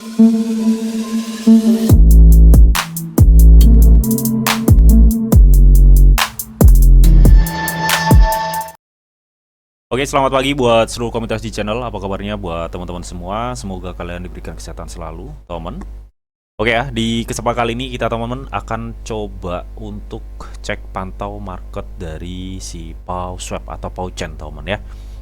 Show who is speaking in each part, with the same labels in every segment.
Speaker 1: Oke, selamat pagi buat seluruh komunitas di channel. Apa kabarnya buat teman-teman semua? Semoga kalian diberikan kesehatan selalu, teman. Oke ya, di kesempatan kali ini kita teman-teman akan coba untuk cek pantau market dari si PowSwap atau PowChain, teman ya.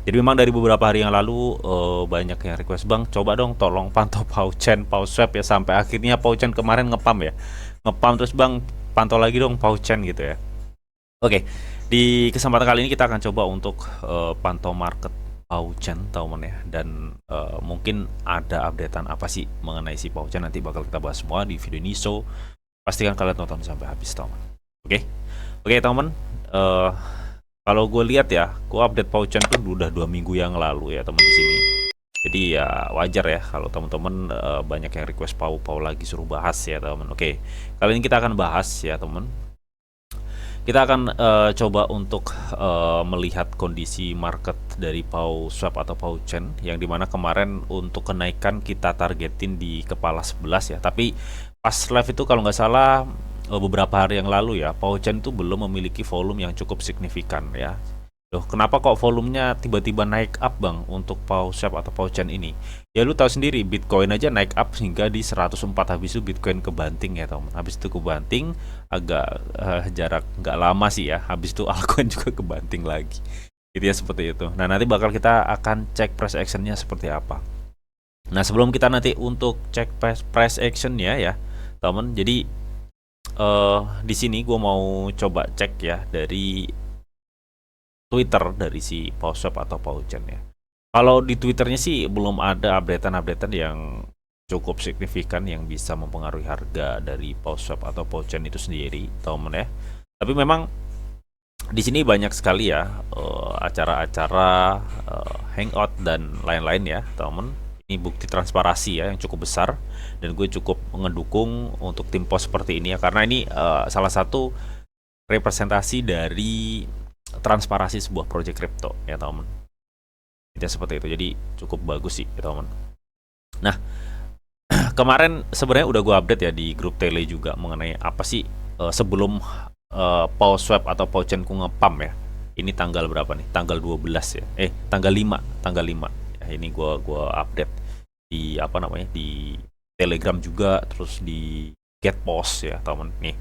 Speaker 1: Jadi memang dari beberapa hari yang lalu banyak yang request, Bang, coba dong tolong pantau PowChain, PowSwap ya, sampai akhirnya PowChain kemarin ngepam ya. Ngepam terus, Bang, pantau lagi dong PowChain gitu ya. Oke, di kesempatan kali ini kita akan coba untuk pantau market PowChain, teman ya, dan mungkin ada updatean apa sih mengenai si PowChain, nanti bakal kita bahas semua di video ini, so pastikan kalian tonton sampai habis, teman. Oke, teman, kalau gue lihat ya, gue update PowChain tuh udah 2 minggu yang lalu ya, teman, di sini. Jadi ya wajar ya kalau teman-teman banyak yang request Pau lagi suruh bahas ya, teman. Oke, kali ini kita akan bahas ya, teman. Kita akan coba untuk melihat kondisi market dari PowSwap atau PowChain, yang dimana kemarin untuk kenaikan kita targetin di kepala 11 ya. Tapi pas live itu kalau nggak salah beberapa hari yang lalu ya, PowChain itu belum memiliki volume yang cukup signifikan ya. Loh, kenapa kok volumenya tiba-tiba naik up, Bang, untuk PowSwap atau PowChain ini? Ya lu tahu sendiri, Bitcoin aja naik up hingga di 104, habis itu Bitcoin kebanting ya, teman. Habis itu kebanting agak jarak nggak lama sih ya. Habis itu altcoin juga kebanting lagi. Gitu ya, seperti itu. Nah, nanti bakal kita akan cek price actionnya seperti apa. Nah, sebelum kita nanti untuk cek price actionnya ya, teman. Jadi di sini gue mau coba cek ya dari Twitter dari si PowSwap atau PowChain ya. Kalau di Twitternya sih belum ada updatean yang cukup signifikan yang bisa mempengaruhi harga dari PowSwap atau PowChain itu sendiri, teman ya. Tapi memang di sini banyak sekali ya acara-acara hangout dan lain-lain ya, teman. Ini bukti transparansi ya yang cukup besar, dan gue cukup mengedukung untuk tim pos seperti ini ya, karena ini salah satu representasi dari transparansi sebuah project crypto ya, teman. Itu seperti itu, jadi cukup bagus sih ya, teman. Nah, kemarin sebenarnya udah gue update ya di grup tele juga mengenai apa sih sebelum PowSwap atau PowChain ku ngepam ya. Ini tanggal berapa nih? Tanggal 12 ya. Tanggal 5 ya, ini gua update di apa namanya, di Telegram juga, terus di GetPost ya, teman. Nih,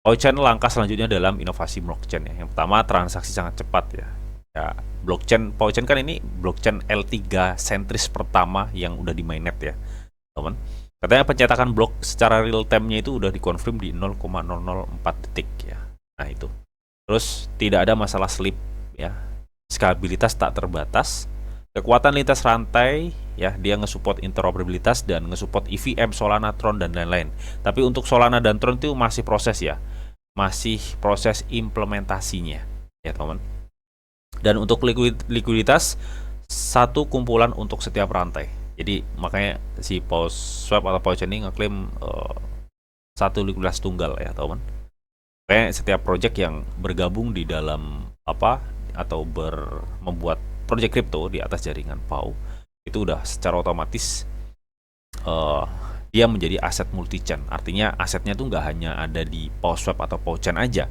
Speaker 1: PowChain langkah selanjutnya dalam inovasi blockchain ya. Yang pertama, transaksi sangat cepat ya. Ya, blockchain PowChain kan ini blockchain L3 sentris pertama yang udah di mainnet ya, teman. Katanya pencetakan blok secara real time-nya itu udah dikonfirm di 0,004 detik ya. Nah, itu. Terus tidak ada masalah slip ya. Skalabilitas tak terbatas. Kekuatan lintas rantai ya, dia nge-support interoperabilitas dan nge-support EVM, Solana, Tron dan lain-lain. Tapi untuk Solana dan Tron itu masih proses ya. Masih proses implementasinya ya, teman. Dan untuk likuiditas, satu kumpulan untuk setiap rantai. Jadi makanya si PowSwap atau PowChain ini ngeklaim satu likuiditas tunggal ya, teman. Kayak setiap project yang bergabung di dalam apa atau membuat project crypto di atas jaringan Pow, itu udah secara otomatis dia menjadi aset multi-chain. Artinya asetnya tuh nggak hanya ada di PowSwap atau PowChain aja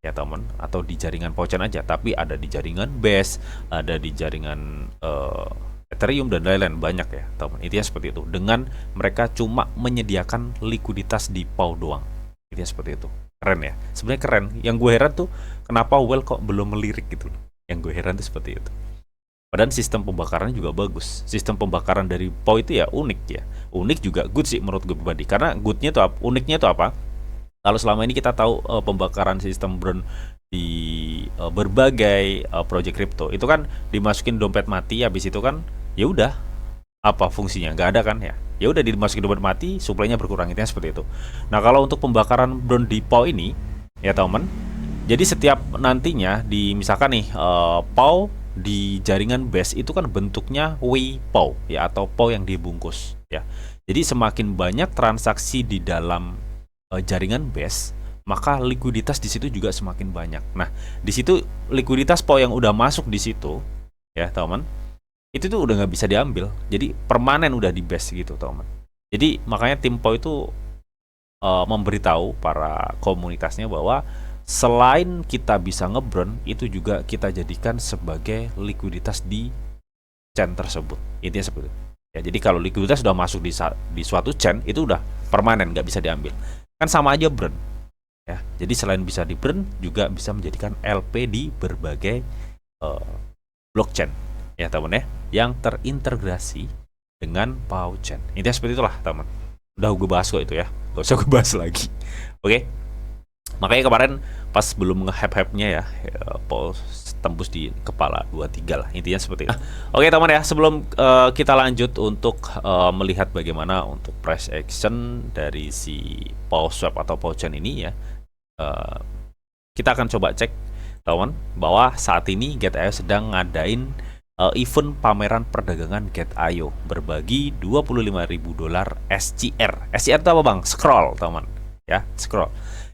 Speaker 1: ya, teman, atau di jaringan PowChain aja, tapi ada di jaringan Base, ada di jaringan Ethereum dan lain-lain, banyak ya, teman. Intinya seperti itu. Dengan mereka cuma menyediakan likuiditas di Pow doang. Intinya seperti itu. Keren ya. Sebenarnya keren. Yang gue heran tuh kenapa Well kok belum melirik gitu. Yang gue heran tuh seperti itu. Padahal sistem pembakarannya juga bagus. Sistem pembakaran dari Pow itu ya unik ya. Unik juga good sih menurut gue pribadi. Karena goodnya tuh uniknya tuh apa? Kalau selama ini kita tahu pembakaran sistem burn di berbagai project crypto itu kan dimasukin dompet mati, habis itu kan ya udah, apa fungsinya, nggak ada kan ya. Ya udah dimasukin dompet mati, suplainya berkurang, itu seperti itu. Nah, kalau untuk pembakaran burn di Pow ini ya, teman, jadi setiap nantinya di misalkan nih Pow di jaringan Base itu kan bentuknya WPOW ya, atau Pow yang dibungkus ya. Jadi semakin banyak transaksi di dalam jaringan Base, maka likuiditas di situ juga semakin banyak. Nah, di situ likuiditas Pow yang udah masuk di situ ya, teman, itu tuh udah nggak bisa diambil. Jadi permanen udah di Base gitu, teman. Jadi makanya tim Po itu memberitahu para komunitasnya bahwa selain kita bisa ngeburn, itu juga kita jadikan sebagai likuiditas di chain tersebut. Intinya seperti itu. Ya, jadi kalau likuiditas sudah masuk di suatu chain, itu udah permanen, nggak bisa diambil. Kan sama aja burn. Ya, jadi selain bisa di burn, juga bisa menjadikan LP di berbagai blockchain, ya teman ya, yang terintegrasi dengan Pauchain. Intinya seperti itulah teman. Udah gue bahas kok itu ya, gak usah gue bahas lagi. Oke. Makanya kemarin pas belum nge-hype-hype-nya ya, Paul tembus di kepala 23 lah, intinya seperti itu. Oke teman ya, sebelum kita lanjut untuk melihat bagaimana untuk price action dari si PawSwap atau Pauchain ini ya, kita akan coba cek teman bahwa saat ini Get.io sedang ngadain event pameran perdagangan Get.io berbagi $25.000 SCR. SCR itu apa bang? Scroll teman ya, scroll.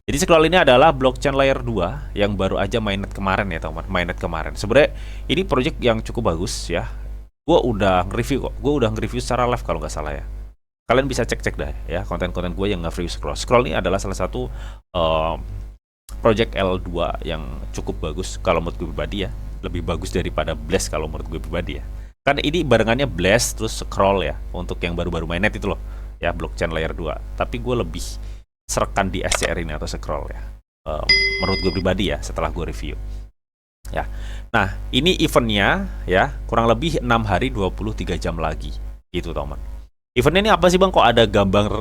Speaker 1: Jadi Scroll ini adalah blockchain layer 2 yang baru aja mainnet kemarin ya teman, mainnet kemarin. Sebenarnya ini project yang cukup bagus ya. Gue udah nge-review kok, gue udah nge-review secara live kalau nggak salah ya. Kalian bisa cek-cek dah ya konten-konten gue yang nge-review Scroll. Scroll ini adalah salah satu project L2 yang cukup bagus kalau menurut gue pribadi ya. Lebih bagus daripada Blast kalau menurut gue pribadi ya. Kan ini barengannya Blast terus Scroll ya untuk yang baru-baru mainnet itu loh ya, blockchain layer 2. Tapi gue lebih serekan di SCR ini atau Scroll ya, menurut gue pribadi ya setelah gue review ya. Nah ini eventnya ya kurang lebih 6 hari 23 jam lagi gitu teman. Eventnya ini apa sih bang, kok ada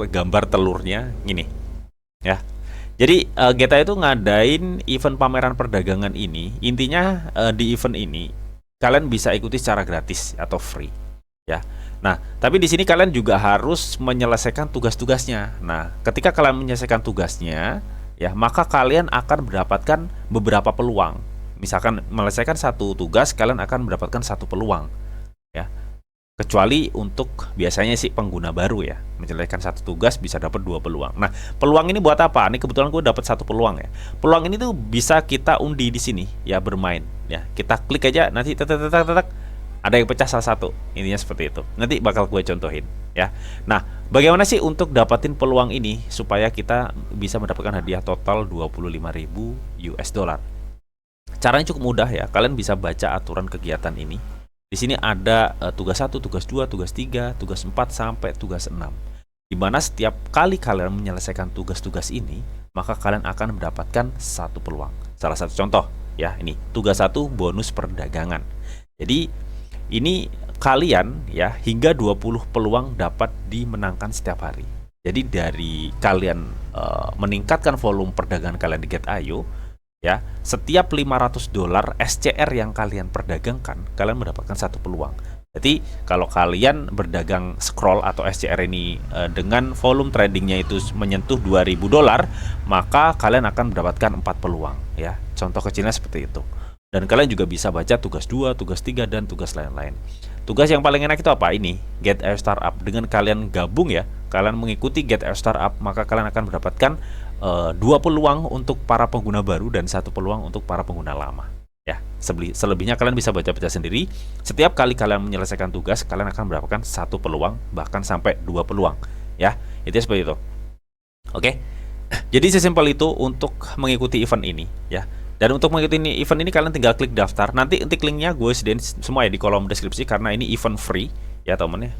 Speaker 1: gambar telurnya gini ya. Jadi Get.io itu ngadain event pameran perdagangan ini. Intinya di event ini kalian bisa ikuti secara gratis atau free ya. Nah, tapi di sini kalian juga harus menyelesaikan tugas-tugasnya. Nah, ketika kalian menyelesaikan tugasnya, ya, maka kalian akan mendapatkan beberapa peluang. Misalkan menyelesaikan satu tugas, kalian akan mendapatkan satu peluang, ya. Kecuali untuk biasanya sih pengguna baru ya, menyelesaikan satu tugas bisa dapat 2 peluang. Nah, peluang ini buat apa? Ini kebetulan gue dapat satu peluang ya. Peluang ini tuh bisa kita undi di sini, ya, bermain. Ya, kita klik aja, nanti ada yang pecah salah satu, intinya seperti itu. Nanti bakal gue contohin ya. Nah, bagaimana sih untuk dapatin peluang ini supaya kita bisa mendapatkan hadiah total 25.000 US dollar? Caranya cukup mudah ya. Kalian bisa baca aturan kegiatan ini. Di sini ada tugas 1, tugas 2, tugas 3, tugas 4 sampai tugas 6. Di mana setiap kali kalian menyelesaikan tugas-tugas ini, maka kalian akan mendapatkan satu peluang. Salah satu contoh ya, ini tugas 1 bonus perdagangan. Jadi ini kalian ya hingga 20 peluang dapat dimenangkan setiap hari. Jadi dari kalian meningkatkan volume perdagangan kalian di Get.io ya, setiap $500 SCR yang kalian perdagangkan, kalian mendapatkan satu peluang. Jadi kalau kalian berdagang Scroll atau SCR ini dengan volume tradingnya itu menyentuh $2.000, maka kalian akan mendapatkan 4 peluang ya. Contoh kecilnya seperti itu. Dan kalian juga bisa baca tugas 2, tugas 3, dan tugas lain-lain. Tugas yang paling enak itu apa? Ini, Get.io Startup. Dengan kalian gabung ya, kalian mengikuti Get.io Startup, maka kalian akan mendapatkan 2 peluang untuk para pengguna baru dan 1 peluang untuk para pengguna lama. Ya, selebihnya kalian bisa baca-baca sendiri. Setiap kali kalian menyelesaikan tugas, kalian akan mendapatkan 1 peluang, bahkan sampai 2 peluang. Ya, itu seperti itu. Oke. Jadi sesimpel itu untuk mengikuti event ini ya. Dan untuk mengikuti event ini kalian tinggal klik daftar. Nanti linknya gue sediain semua ya di kolom deskripsi karena ini event free ya temen ya.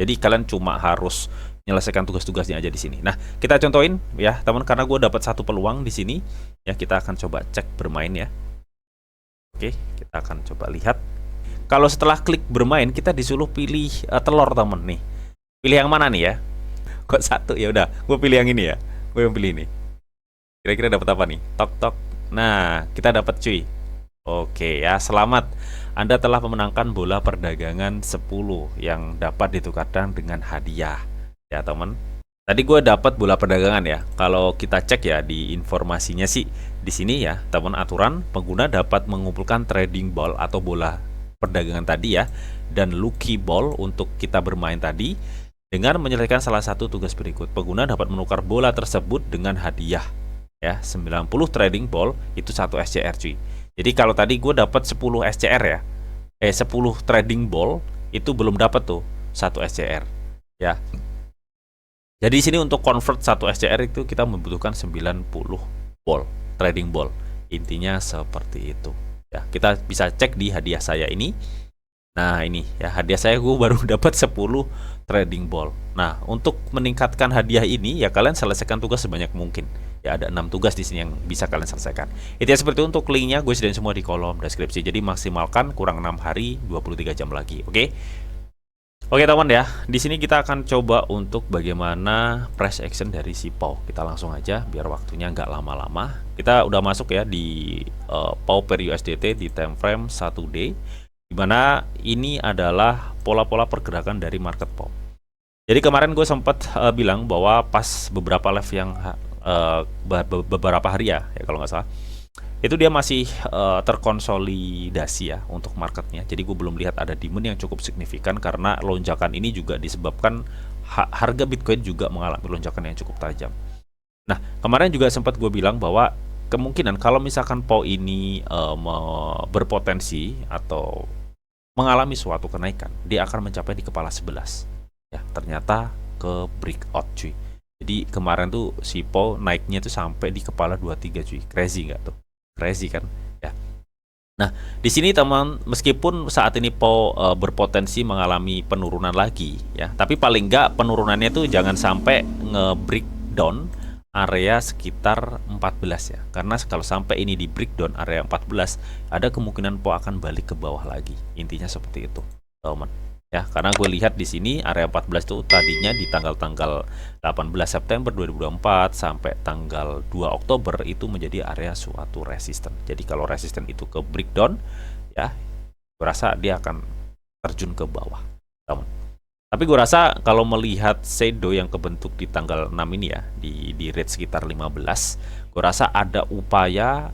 Speaker 1: Jadi kalian cuma harus menyelesaikan tugas-tugasnya aja di sini. Nah, kita contohin ya teman, karena gue dapat satu peluang di sini ya. Kita akan coba cek bermain ya. Oke, kita akan coba lihat. Kalau setelah klik bermain kita disuruh pilih telur temen nih. Pilih yang mana nih ya? Kok satu? Ya udah, gue pilih yang ini ya. Gue yang pilih ini. Kira-kira dapat apa nih? Tok tok. Nah, kita dapat cuy. Oke ya, selamat. Anda telah memenangkan bola perdagangan 10 yang dapat ditukarkan dengan hadiah. Ya, teman. Tadi gue dapat bola perdagangan ya. Kalau kita cek ya di informasinya sih di sini ya, teman, aturan pengguna dapat mengumpulkan trading ball atau bola perdagangan tadi ya, dan lucky ball untuk kita bermain tadi. Dengan menyelesaikan salah satu tugas berikut, pengguna dapat menukar bola tersebut dengan hadiah. Ya, 90 trading ball itu 1 SCR cuy. Jadi kalau tadi gue dapat 10 SCR ya, 10 trading ball itu belum dapat tuh 1 SCR ya. Jadi di sini untuk convert 1 SCR itu kita membutuhkan 90 ball, trading ball. Intinya seperti itu. Ya, kita bisa cek di hadiah saya ini. Nah, ini ya hadiah saya, gue baru dapat 10 trading ball. Nah, untuk meningkatkan hadiah ini ya kalian selesaikan tugas sebanyak mungkin. Ya, ada 6 tugas di sini yang bisa kalian selesaikan. Itu ya seperti itu. Untuk linknya gue sediain semua di kolom deskripsi. Jadi maksimalkan kurang 6 hari 23 jam lagi. Oke. Oke teman ya, di sini kita akan coba untuk bagaimana price action dari si PAW. Kita langsung aja biar waktunya nggak lama-lama. Kita udah masuk ya di PAW per USDT di time frame 1D, dimana ini adalah pola-pola pergerakan dari market PAW. Jadi kemarin gue sempat bilang bahwa pas beberapa live yang beberapa hari ya kalau nggak salah, itu dia masih terkonsolidasi ya untuk marketnya. Jadi gue belum lihat ada demand yang cukup signifikan, karena lonjakan ini juga disebabkan harga Bitcoin juga mengalami lonjakan yang cukup tajam. Nah, kemarin juga sempat gue bilang bahwa kemungkinan kalau misalkan PAW ini berpotensi atau mengalami suatu kenaikan, dia akan mencapai di kepala 11. Ya, ternyata ke breakout cuy. Jadi kemarin tuh si PAW naiknya tuh sampai di kepala 23 cuy. Crazy nggak tuh? Crazy kan ya. Nah, di sini teman, meskipun saat ini PAW berpotensi mengalami penurunan lagi ya, tapi paling nggak penurunannya tuh jangan sampai nge-breakdown area sekitar 14 ya. Karena kalau sampai ini di breakdown area 14, ada kemungkinan PAW akan balik ke bawah lagi. Intinya seperti itu, teman. Ya, karena gue lihat di sini area 14 itu tadinya di tanggal 18 September 2024 sampai tanggal 2 Oktober itu menjadi area suatu resisten. Jadi kalau resisten itu ke breakdown ya, gue rasa dia akan terjun ke bawah, teman. Tapi gue rasa kalau melihat shadow yang kebentuk di tanggal 6 ini ya, di rate sekitar 15, gue rasa ada upaya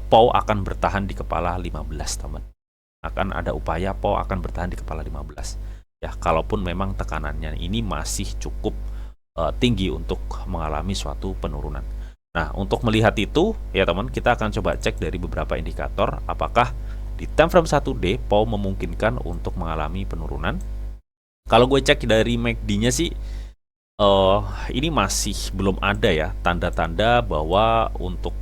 Speaker 1: PAW akan bertahan di kepala 15, teman. Akan ada upaya PAW akan bertahan di kepala 15 ya, kalaupun memang tekanannya ini masih cukup tinggi untuk mengalami suatu penurunan. Nah, untuk melihat itu ya teman, kita akan coba cek dari beberapa indikator apakah di time frame 1D PAW memungkinkan untuk mengalami penurunan. Kalau gue cek dari MACD-nya sih ini masih belum ada ya tanda-tanda bahwa untuk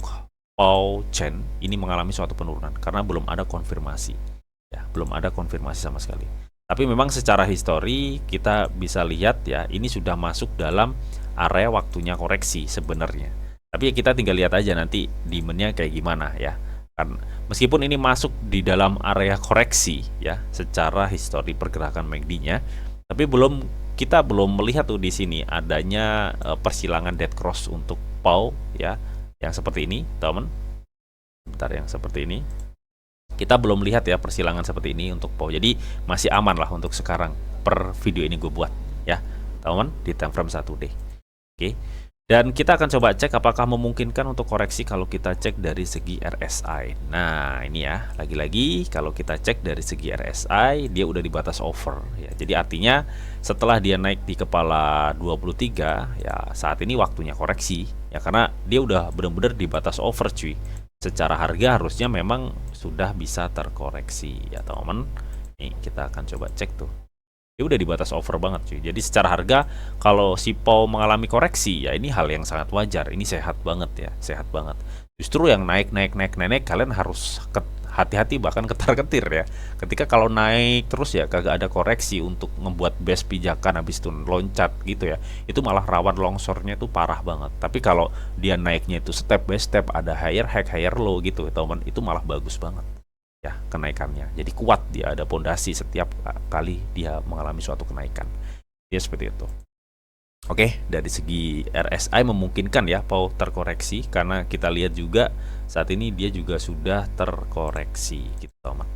Speaker 1: PAW chain ini mengalami suatu penurunan, karena belum ada konfirmasi. Ya, belum ada konfirmasi sama sekali. Tapi memang secara histori kita bisa lihat ya, ini sudah masuk dalam area waktunya koreksi sebenarnya. Tapi ya kita tinggal lihat aja nanti demandnya kayak gimana ya. Kan meskipun ini masuk di dalam area koreksi ya, secara histori pergerakan MACD-nya, tapi kita belum melihat tuh di sini adanya persilangan dead cross untuk PAW ya, yang seperti ini, teman. Bentar, yang seperti ini. Kita belum lihat ya persilangan seperti ini untuk PAW. Jadi masih aman lah untuk sekarang per video ini gue buat ya, teman-teman, di time frame 1D. Oke. Dan kita akan coba cek apakah memungkinkan untuk koreksi kalau kita cek dari segi RSI. Nah, ini ya, lagi-lagi kalau kita cek dari segi RSI, dia udah di batas over ya. Jadi artinya setelah dia naik di kepala 23 ya, saat ini waktunya koreksi ya, karena dia udah benar-benar di batas over cuy. Secara harga harusnya memang sudah bisa terkoreksi ya teman. Nih kita akan coba cek tuh. Dia udah di batas over banget cuy. Jadi secara harga kalau si PAW mengalami koreksi ya, ini hal yang sangat wajar. Ini sehat banget ya, sehat banget. Justru yang naik kalian harus hati-hati, bahkan ketar-ketir ya. Ketika kalau naik terus ya kagak ada koreksi untuk membuat base pijakan habis itu loncat gitu ya, itu malah rawan longsornya tuh parah banget. Tapi kalau dia naiknya itu step by step, ada higher high higher low gitu teman, itu malah bagus banget ya kenaikannya. Jadi kuat, dia ada pondasi setiap kali dia mengalami suatu kenaikan. Dia seperti itu. Oke, dari segi RSI memungkinkan ya PAW terkoreksi, karena kita lihat juga saat ini dia juga sudah terkoreksi gitu teman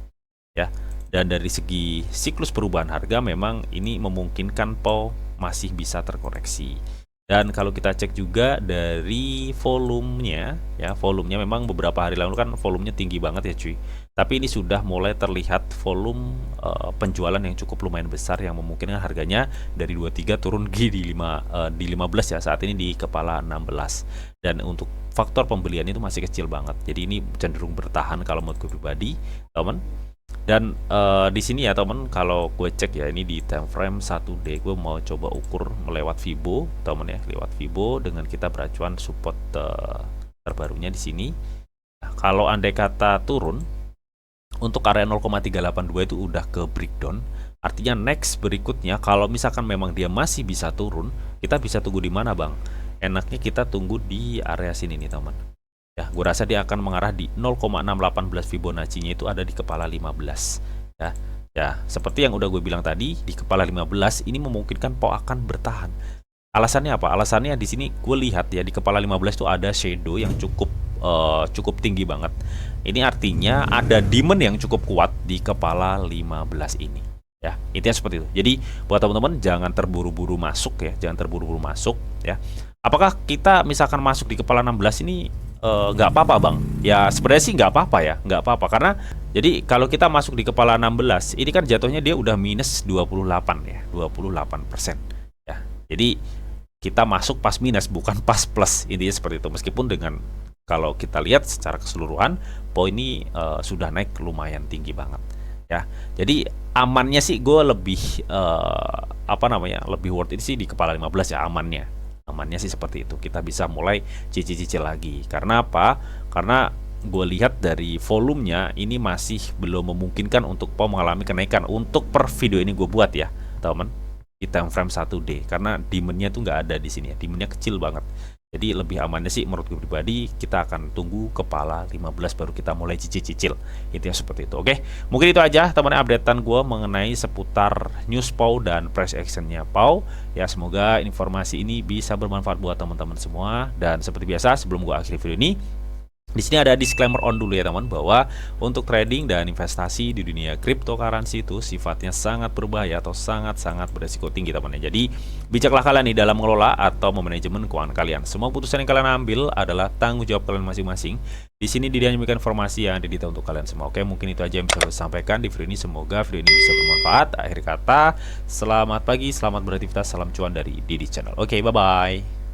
Speaker 1: ya. Dan dari segi siklus perubahan harga memang ini memungkinkan PAW masih bisa terkoreksi. Dan kalau kita cek juga dari volumenya ya, volumenya memang beberapa hari lalu kan volumenya tinggi banget ya cuy. Tapi ini sudah mulai terlihat volume penjualan yang cukup lumayan besar, yang memungkinkan harganya dari 23 turun di 15 ya, saat ini di kepala 16. Dan untuk faktor pembelian itu masih kecil banget. Jadi ini cenderung bertahan kalau menurut gue pribadi, teman. Dan di sini ya temen, kalau gue cek ya ini di time frame 1D, gue mau coba ukur melewat Fibo temen ya, lewat Fibo dengan kita beracuan support terbarunya di sini. Nah, kalau andai kata turun untuk area 0,382 itu udah ke breakdown, artinya next berikutnya kalau misalkan memang dia masih bisa turun, kita bisa tunggu di mana bang? Enaknya kita tunggu di area sini nih teman. Ya, gue rasa dia akan mengarah di 0,618 Fibonacci-nya itu ada di kepala 15. Ya, ya seperti yang udah gue bilang tadi, di kepala 15 ini memungkinkan PO akan bertahan. Alasannya apa? Alasannya di sini gue lihat ya di kepala 15 itu ada shadow yang cukup tinggi banget. Ini artinya ada demand yang cukup kuat di kepala 15 ini. Ya, intinya seperti itu. Jadi buat teman-teman jangan terburu-buru masuk ya, jangan terburu-buru masuk ya. Apakah kita misalkan masuk di kepala 16 ini nggak apa-apa bang? Ya sebenarnya sih nggak apa-apa ya, nggak apa-apa karena jadi kalau kita masuk di kepala 16 ini kan jatuhnya dia udah minus 28 ya, 28%. Ya, jadi kita masuk pas minus bukan pas plus, intinya seperti itu. Meskipun dengan kalau kita lihat secara keseluruhan poin ini sudah naik lumayan tinggi banget ya. Jadi amannya sih gue lebih lebih worth it sih di kepala 15 ya, amannya sih seperti itu. Kita bisa mulai cicil-cicil lagi. Karena apa? Karena gue lihat dari volumenya ini masih belum memungkinkan untuk PO mengalami kenaikan untuk per video ini gue buat ya teman, di time frame 1D, karena demandnya tuh nggak ada di sini ya, demandnya kecil banget. Jadi lebih amannya sih menurut gue pribadi kita akan tunggu kepala 15 baru kita mulai cicil-cicil. Intinya seperti itu. Oke, mungkin itu aja teman updatean gue mengenai seputar news PO dan price actionnya PO. Ya semoga informasi ini bisa bermanfaat buat teman-teman semua. Dan seperti biasa sebelum gue akhiri video ini, di sini ada disclaimer on dulu ya teman, bahwa untuk trading dan investasi di dunia cryptocurrency itu sifatnya sangat berbahaya atau sangat-sangat beresiko tinggi teman ya. Jadi bijaklah kalian nih dalam mengelola atau memanajemen keuangan kalian. Semua putusan yang kalian ambil adalah tanggung jawab kalian masing-masing. Di sini diberikan informasi yang detail untuk kalian semua. Oke, mungkin itu aja yang bisa saya sampaikan di video ini. Semoga video ini bisa bermanfaat. Akhir kata, selamat pagi, selamat beraktivitas, salam cuan dari Didi Channel. Oke, bye-bye.